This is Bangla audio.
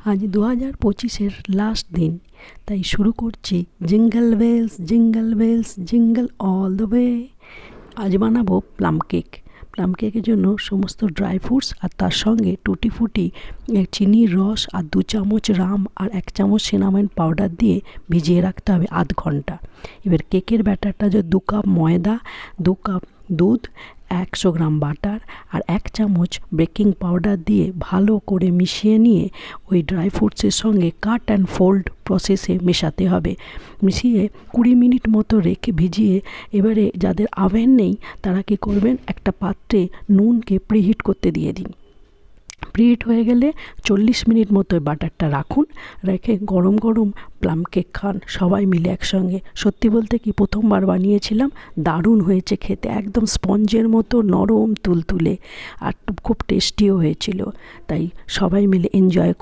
আজ 2025-এর লাস্ট দিন, তাই শুরু করছি jingle bells jingle bells jingle all the way. আজ বানাবো প্লাম কেক। প্লাম কেকের জন্য সমস্ত ড্রাই ফ্রুটস আর তার সঙ্গে টুটি ফুটি, চিনির রস আর 2 চামচ রাম আর 1 চামচ সিনামন পাউডার দিয়ে ভিজিয়ে রাখতে হবে আধ ঘন্টা। এবার কেকের ব্যাটারটা যে 2 কাপ ময়দা, 2 কাপ দুধ, 100 গ্রাম বাটার আর 1 চামচ বেকিং পাউডার দিয়ে ভালো করে মিশিয়ে নিয়ে ওই ড্রাই ফ্রুটসের সঙ্গে কাট অ্যান্ড ফোল্ড প্রসেসে মেশাতে হবে। মিশিয়ে 20 মিনিট মতো রেখে ভিজিয়ে, এবারে যাদের ওভেন নেই তারা কী করবেন, একটা পাত্রে নুনকে প্রিহিট করতে দিয়ে দিন। প্রিহিট হয়ে গেলে 40 মিনিট মতো বাটারটা রাখুন, রেখে গরম গরম প্লাম কেক খান সবাই মিলে একসঙ্গে। সত্যি বলতে কি, প্রথমবার বানিয়েছিলাম, দারুণ হয়েছে খেতে, একদম স্পঞ্জের মতো নরম তুলতুলে আর খুব টেস্টিও হয়েছিল। তাই সবাই মিলে এনজয়